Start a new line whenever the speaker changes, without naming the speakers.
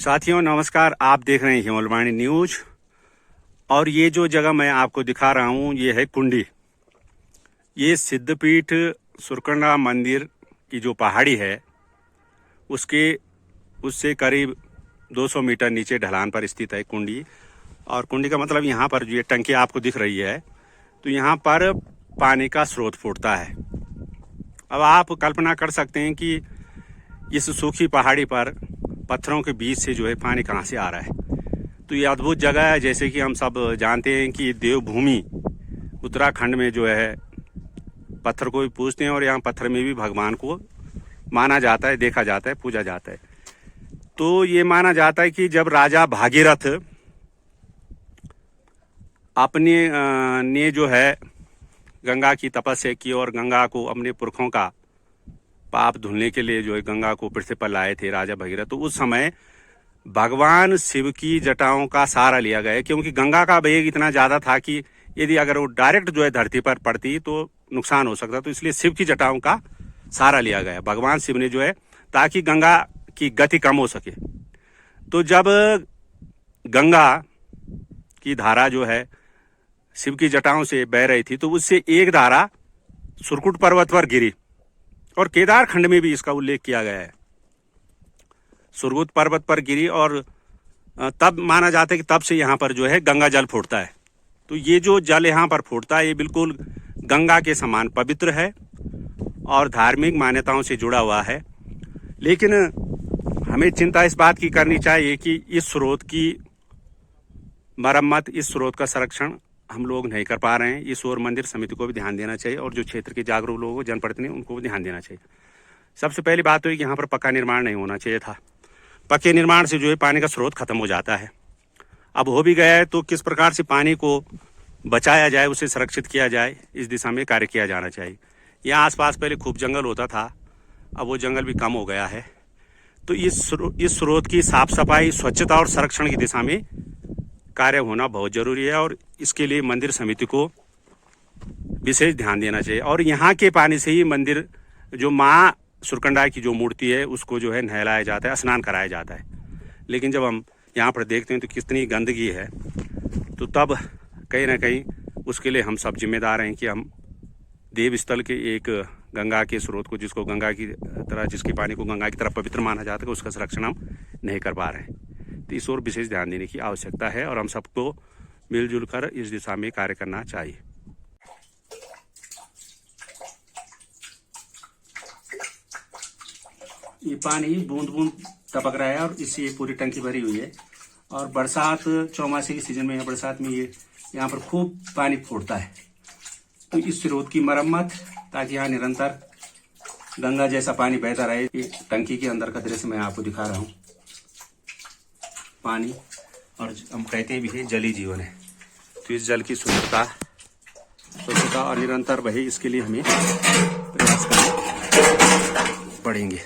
साथियों नमस्कार, आप देख रहे हैं हिमलवाणी न्यूज। और ये जो जगह मैं आपको दिखा रहा हूँ ये है कुंडी। ये सिद्धपीठ सुरकंडा मंदिर की जो पहाड़ी है उससे करीब 200 मीटर नीचे ढलान पर स्थित है कुंडी। और कुंडी का मतलब यहाँ पर जो ये टंकी आपको दिख रही है तो यहाँ पर पानी का स्रोत फूटता है। अब आप कल्पना कर सकते हैं कि इस सूखी पहाड़ी पर पत्थरों के बीच से जो है पानी कहाँ से आ रहा है। तो ये अद्भुत जगह है। जैसे कि हम सब जानते हैं कि देवभूमि उत्तराखंड में जो है पत्थर को भी पूजते हैं और यहाँ पत्थर में भी भगवान को माना जाता है, देखा जाता है, पूजा जाता है। तो ये माना जाता है कि जब राजा भागीरथ अपने ने जो है गंगा की तपस्या की और गंगा को अपने पुरखों का पाप धुलने के लिए जो है गंगा को पृथ्वी पर लाए थे राजा भगीरथ, तो उस समय भगवान शिव की जटाओं का सहारा लिया गया, क्योंकि गंगा का वेग इतना ज्यादा था कि यदि अगर वो डायरेक्ट जो है धरती पर पड़ती तो नुकसान हो सकता। तो इसलिए शिव की जटाओं का सहारा लिया गया भगवान शिव ने जो है, ताकि गंगा की गति कम हो सके। तो जब गंगा की धारा जो है शिव की जटाओं से बह रही थी तो उससे एक धारा सुरकुट पर्वत पर गिरी, और केदार खंड में भी इसका उल्लेख किया गया है। सुरकुट पर्वत पर गिरी और तब माना जाता है कि तब से यहाँ पर जो है गंगा जल फूटता है। तो ये जो जल यहाँ पर फूटता है ये बिल्कुल गंगा के समान पवित्र है और धार्मिक मान्यताओं से जुड़ा हुआ है। लेकिन हमें चिंता इस बात की करनी चाहिए कि इस स्रोत की मरम्मत, इस स्रोत का संरक्षण हम लोग नहीं कर पा रहे हैं। इस ओर मंदिर समिति को भी ध्यान देना चाहिए और जो क्षेत्र के जागरूक लोगों को, जनप्रतिनिधि, उनको भी ध्यान देना चाहिए। सबसे पहली बात तो ये कि यहाँ पर पक्का निर्माण नहीं होना चाहिए था। पक्के निर्माण से जो है पानी का स्रोत खत्म हो जाता है। अब हो भी गया है तो किस प्रकार से पानी को बचाया जाए, उसे संरक्षित किया जाए, इस दिशा में कार्य किया जाना चाहिए। यहाँ आसपास पहले खूब जंगल होता था, अब वो जंगल भी कम हो गया है। तो इस स्रोत की साफ सफाई, स्वच्छता और संरक्षण की दिशा में कार्य होना बहुत जरूरी है और इसके लिए मंदिर समिति को विशेष ध्यान देना चाहिए। और यहाँ के पानी से ही मंदिर, जो माँ सुरकंडा की जो मूर्ति है उसको जो है नहलाया जाता है, स्नान कराया जाता है। लेकिन जब हम यहाँ पर देखते हैं तो कितनी गंदगी है, तो तब कहीं ना कहीं उसके लिए हम सब जिम्मेदार हैं कि हम देवस्थल के एक गंगा के स्रोत को, जिसको गंगा की तरह, जिसके पानी को गंगा की तरह पवित्र माना जाता है, उसका संरक्षण हम नहीं कर पा रहे हैं। तो इस ओर विशेष ध्यान देने की आवश्यकता है और हम सबको मिलजुल कर इस दिशा में कार्य करना चाहिए। ये पानी बूंद बूंद टपक रहा है और इससे पूरी टंकी भरी हुई है। और बरसात, चौमासे के सीजन में या बरसात में ये यहाँ पर खूब पानी फूटता है। तो इस स्रोत की मरम्मत, ताकि यहाँ निरंतर गंगा जैसा पानी बहता रहे। ये टंकी के अंदर का दृश्य मैं आपको दिखा रहा हूँ। पानी, और हम कहते भी है जल ही जीवन है। तो इस जल की स्वच्छता और निरंतर बहे, इसके लिए हमें प्रयास करने पड़ेंगे।